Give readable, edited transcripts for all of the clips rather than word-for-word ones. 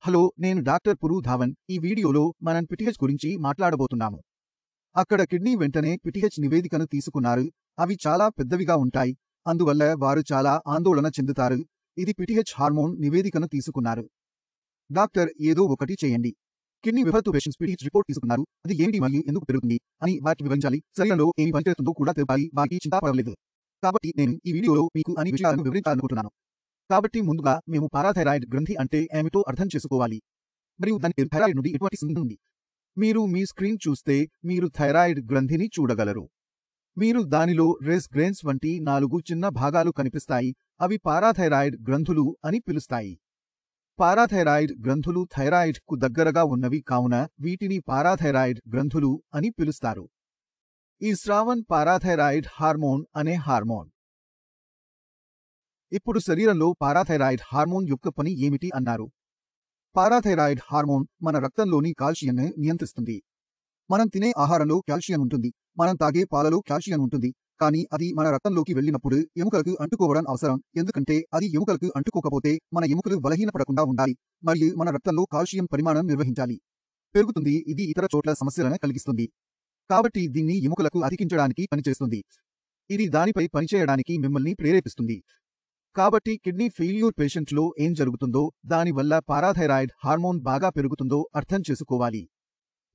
Hello, నేను doctor పురు Dhawan. ఈ వీడియోలో మనం పిటిహెచ్ గురించి మాట్లాడబోతున్నాము. అక్కడ కిడ్నీ వెంటనే పిటిహెచ్ నివేదికను తీసుకున్నారు. అవి చాలా పెద్దవిగా ఉంటాయి. అందువల్ల వారు చాలా ఆందోళన చెందుతారు. ఇది పిటిహెచ్ హార్మోన్ నివేదికను తీసుకున్నారు. డాక్టర్, ఏదో ఒకటి చేయండి. కిడ్నీ విఫలతు పేషెంట్స్ పిటిహెచ్ రిపోర్ట్ తీసుకున్నారు. అది ఏమిటి మరియు ఎందుకు పెరుగుతుంది అని వారికి వివరించాలి. శరీరంలో ఏమి పనిచేస్తుందో కూడా తెలపాలి. వారికి చింతాపడలేదు. కాబట్టి నేను ఈ వీడియోలో మీకు అన్ని విషయాలను వివరించాలనుకుంటున్నాను. కాబట్టి ముందుగా మేము పారాథైరాయిడ్ గ్రంథి అంటే ఏమిటో అర్థం చేసుకోవాలి. మరియు దాని పేరు థైరాయిడ్ నుండి ఎటువంటి సంబంధం ఉంది. మీరు మీ స్క్రీన్ చూస్తే మీరు థైరాయిడ్ గ్రంథిని చూడగలరు. మీరు దానిలో రెస్ గ్రెయిన్స్ వంటి 4 చిన్న భాగాలు కనిపిస్తాయి. అవి పారాథైరాయిడ్ గ్రంథులు అని పిలుస్తాయి. పారాథైరాయిడ్ గ్రంథులు థైరాయిడ్ కు దగ్గరగా ఉన్నవి కావున వీటిని పారాథైరాయిడ్ గ్రంథులు అని పిలుస్తారు. ఈ స్రావం పారాథైరాయిడ్ హార్మోన్ అనే హార్మోన్. ఇప్పుడు శరీరంలో పారాథైరాయిడ్ హార్మోన్ యొక్క పని ఏమిటి అన్నారు. పారాథైరాయిడ్ హార్మోన్ మన రక్తంలోని కాల్షియంను నియంత్రిస్తుంది. మనం తినే ఆహారంలో కాల్షియం ఉంటుంది. మనం తాగే పాలలో కాల్షియం ఉంటుంది. కానీ అది మన రక్తంలోకి వెళ్ళినప్పుడు ఎముకలకు అంటుకోవడం అవసరం. ఎందుకంటే అది ఎముకలకు అంటుకోకపోతే మన ఎముకలు బలహీనపడకుండా ఉండాలి మరియు మన రక్తంలో కాల్షియం పరిమాణం నిర్వహించాలి. పెరుగుతుంది. ఇది ఇతర చోట్ల సమస్యలను కలిగిస్తుంది. కాబట్టి దీన్ని ఎముకలకు అతికించడానికి పనిచేస్తుంది. ఇది దానిపై పనిచేయడానికి మిమ్మల్ని ప్రేరేపిస్తుంది. కాబట్టి కిడ్నీ ఫెయిల్యూర్ పేషెంట్లో ఏం జరుగుతుందో దానివల్ల పారాథైరాయిడ్ హార్మోన్ బాగా పెరుగుతుందో అర్థం చేసుకోవాలి.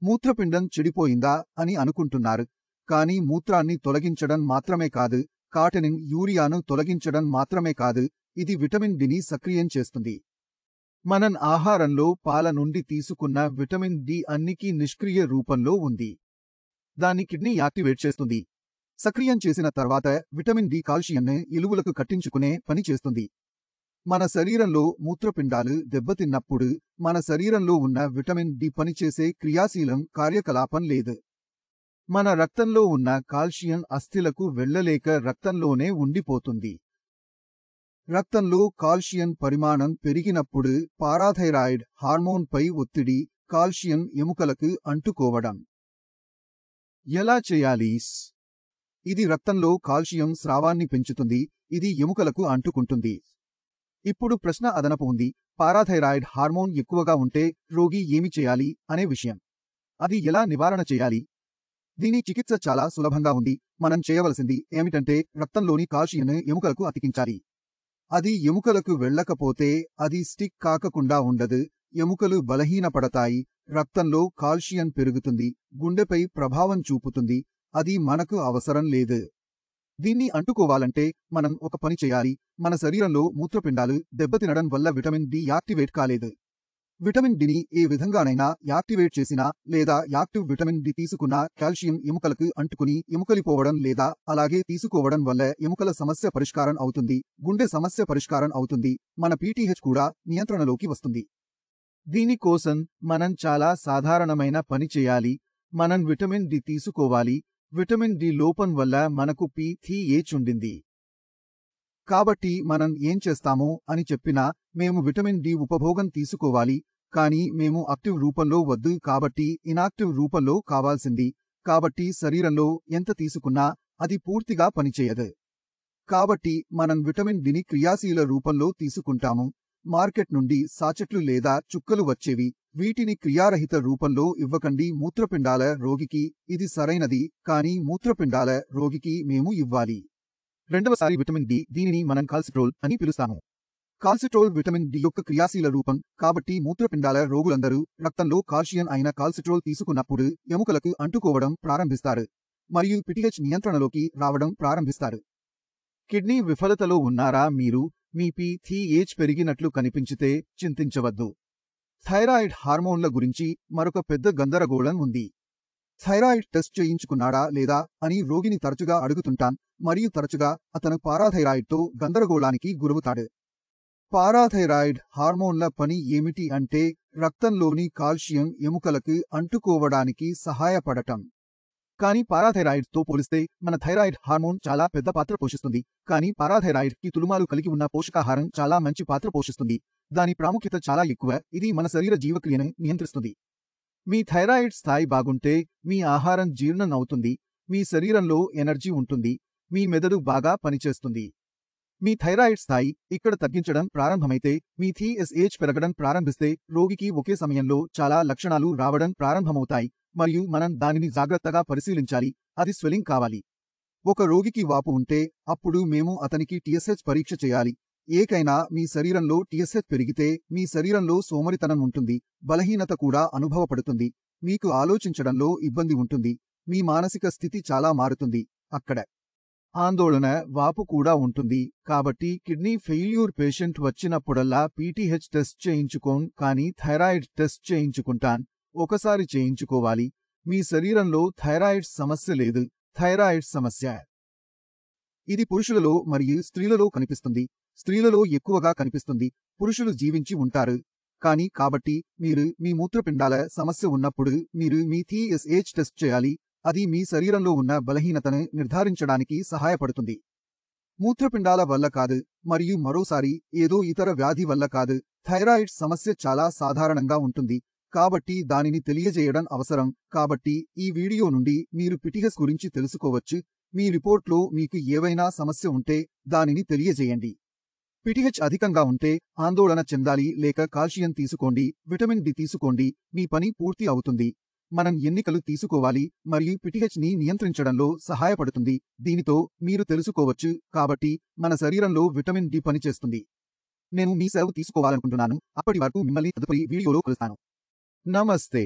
మూత్రపిండం చెడిపోయిందా అని అనుకుంటున్నారు. కానీ మూత్రాన్ని తొలగించడం మాత్రమే కాదు, కాటనిన్ యూరియాను తొలగించడం మాత్రమే కాదు, ఇది విటమిన్ డిని సక్రియం చేస్తుంది. మనం ఆహారంలో పాల నుండి తీసుకున్న విటమిన్ డి అన్నికి నిష్క్రియ రూపంలో ఉంది. దాన్ని కిడ్నీ యాక్టివేట్ చేస్తుంది. సక్రియం చేసిన తర్వాత విటమిన్ డి కాల్షియంను ఎలుకలకు కట్టించుకునే పని చేస్తుంది. మన శరీరంలో మూత్రపిండాలు దెబ్బతిన్నప్పుడు మన శరీరంలో ఉన్న విటమిన్ డి పనిచేసే క్రియాశీలం కార్యకలాపం లేదు. మన రక్తంలో ఉన్న కాల్షియం అస్థిలకు వెళ్ళలేక రక్తంలోనే ఉండిపోతుంది. రక్తంలో కాల్షియం పరిమాణం పెరిగినప్పుడు పారాథైరాయిడ్ హార్మోన్పై ఒత్తిడి, కాల్షియం ఎముకలకు అంటుకోవడం. ఎలా చేయాలి? ఇది రక్తంలో కాల్షియం స్రావాన్ని పెంచుతుంది. ఇది ఎముకలకు అంటుకుంటుంది. ఇప్పుడు ప్రశ్న అదనపు ఉంది. పారాథైరాయిడ్ హార్మోన్ ఎక్కువగా ఉంటే రోగి ఏమి చేయాలి అనే విషయం. అది ఎలా నివారణ చేయాలి? దీని చికిత్స చాలా సులభంగా ఉంది. మనం చేయవలసింది ఏమిటంటే రక్తంలోని కాల్షియంను ఎముకలకు అతికించాలి. అది ఎముకలకు వెళ్ళకపోతే అది స్టిక్ కాకకుండా ఉండదు. ఎముకలు బలహీనపడతాయి. రక్తంలో కాల్షియం పెరుగుతుంది. గుండెపై ప్రభావం చూపుతుంది. అది మనకు అవసరం లేదు. దీన్ని అంటుకోవాలంటే మనం ఒక పని చేయాలి. మన శరీరంలో మూత్రపిండాలు దెబ్బతినడం వల్ల విటమిన్ డి యాక్టివేట్ కాలేదు. విటమిన్ డిని ఏ విధంగానైనా యాక్టివేట్ చేసినా లేదా యాక్టివ్ విటమిన్ డి తీసుకున్న కాల్షియం ఎముకలకు అంటుకుని ఎముకలిపోవడం లేదా అలాగే తీసుకోవడం వల్ల ఎముకల సమస్య పరిష్కారం అవుతుంది. గుండె సమస్య పరిష్కారం అవుతుంది. మన పీటీహెచ్ కూడా నియంత్రణలోకి వస్తుంది. దీనికోసం మనం చాలా సాధారణమైన పని చేయాలి. మనం విటమిన్ డి తీసుకోవాలి. విటమిన్ డి లోపం వల్ల మనకు పీటీహెచ్ ఉండింది. కాబట్టి మనం ఏం చేస్తామో అని చెప్పినా మేము విటమిన్ డి ఉపభోగం తీసుకోవాలి. కానీ మేము యాక్టివ్ రూపంలో వద్దు కాబట్టి ఇనాక్టివ్ రూపంలో కావాల్సింది. కాబట్టి శరీరంలో ఎంత తీసుకున్నా అది పూర్తిగా పనిచేయదు. కాబట్టి మనం విటమిన్ డిని క్రియాశీల రూపంలో తీసుకుంటాము. మార్కెట్ నుండి సాచెట్లు లేదా చుక్కలు వచ్చేవి. వీటిని క్రియారహిత రూపంలో ఇవ్వకండి. మూత్రపిండాల రోగికి ఇది సరైనది, కానీ మూత్రపిండాల రోగికి మేము ఇవ్వాలి. రెండవసారి విటమిన్ డి, దీనిని మనం కాల్సిట్రోల్ అని పిలుస్తాము. కాల్సిట్రోల్ విటమిన్ డి యొక్క క్రియాశీల రూపం. కాబట్టి మూత్రపిండాల రోగులందరూ రక్తంలో కాల్షియం అయిన కాల్సిట్రోల్ తీసుకున్నప్పుడు ఎముకలకు అంటుకోవడం ప్రారంభిస్తారు మరియు పిటిహెచ్ నియంత్రణలోకి రావడం ప్రారంభిస్తారు. కిడ్నీ విఫలతలో ఉన్నారా? మీరు మీ పీటీహెచ్ పెరిగినట్లు కనిపించితే చింతించవద్దు. థైరాయిడ్ హార్మోన్ల గురించి మరొక పెద్ద గందరగోళం ఉంది. థైరాయిడ్ టెస్ట్ చేయించుకున్నాడా లేదా అని రోగిని తరచుగా అడుగుతుంటాం మరియు తరచుగా అతను పారాథైరాయిడ్తో గందరగోళానికి గురవుతాడు. పారాథైరాయిడ్ హార్మోన్ల పని ఏమిటి అంటే రక్తంలోని కాల్షియం ఎముకలకు అంటుకోవడానికి సహాయపడటం. కానీ పారాథైరాయిడ్తో పోలిస్తే మన థైరాయిడ్ హార్మోన్ చాలా పెద్ద పాత్ర పోషిస్తుంది. కానీ పారాథైరాయిడ్కి తులుమాలు కలిగి ఉన్న పోషకాహారం చాలా మంచి పాత్ర పోషిస్తుంది. దాని ప్రాముఖ్యత చాలా ఎక్కువ. ఇది మన శరీర జీవక్రియను నియంత్రిస్తుంది. మీ థైరాయిడ్ స్థాయి బాగుంటే మీ ఆహారం జీర్ణం అవుతుంది. మీ శరీరంలో ఎనర్జీ ఉంటుంది. మీ మెదడు బాగా పనిచేస్తుంది. మీ థైరాయిడ్ స్థాయి ఇక్కడ తగ్గించడం ప్రారంభమైతే, మీ TSH పెరగడం ప్రారంభిస్తే, రోగికి ఒకే సమయంలో చాలా లక్షణాలు రావడం ప్రారంభమవుతాయి మరియు మనం దానిని జాగ్రత్తగా పరిశీలించాలి. అది స్వెల్లింగ్ కావాలి. ఒక రోగికి వాపు ఉంటే, అప్పుడు మేము అతనికి TSH పరీక్ష చేయాలి. ఏకైనా మీ శరీరంలో TSH పెరిగితే, మీ శరీరంలో సోమరితనం ఉంటుంది, బలహీనత కూడా అనుభవపడుతుంది, మీకు ఆలోచించడంలో ఇబ్బంది ఉంటుంది, మీ మానసిక స్థితి చాలా మారుతుంది. అక్కడ ఆందోళన, వాపు కూడా ఉంటుంది. కాబట్టి కిడ్నీ ఫెయిల్యూర్ పేషెంట్ వచ్చినప్పుడల్లా PTH టెస్ట్ చేయించుకోన్, కానీ థైరాయిడ్ టెస్ట్ చేయించుకుంటాన్. ఒకసారి చేయించుకోవాలి. మీ శరీరంలో థైరాయిడ్ సమస్య లేదు, థైరాయిడ్ సమస్య. ఇది పురుషులలో మరియు స్త్రీలలో కనిపిస్తుంది. స్త్రీలలో ఎక్కువగా కనిపిస్తుంది. పురుషులు జీవించి ఉంటారు. కానీ కాబట్టి మీరు మీ మూత్రపిండాల సమస్య ఉన్నప్పుడు మీరు మీ TSH టెస్ట్ చేయాలి. అది మీ శరీరంలో ఉన్న బలహీనతను నిర్ధారించడానికి సహాయపడుతుంది. మూత్రపిండాల వల్ల కాదు, మరియు మరోసారి ఏదో ఇతర వ్యాధి వల్ల కాదు. థైరాయిడ్ సమస్య చాలా సాధారణంగా ఉంటుంది, కాబట్టి దానిని తెలియజేయడం అవసరం. కాబట్టి ఈ వీడియో నుండి మీరు PTH గురించి తెలుసుకోవచ్చు. మీ రిపోర్ట్లో మీకు ఏవైనా సమస్య ఉంటే దానిని తెలియజేయండి. PTH అధికంగా ఉంటే ఆందోళన చెందాలి లేక కాల్షియం తీసుకోండి, విటమిన్ డి తీసుకోండి, మీ పని పూర్తి అవుతుంది. మనం ఎన్నికలు తీసుకోవాలి మరియు PTHని నియంత్రించడంలో సహాయపడుతుంది. దీనితో మీరు తెలుసుకోవచ్చు. కాబట్టి మన శరీరంలో విటమిన్ డి పనిచేస్తుంది. నేను మీ సెలవు తీసుకోవాలనుకుంటున్నాను. అప్పటి వరకు మిమ్మల్ని తదుపరి వీడియోలో కలుస్తాను. నమస్తే.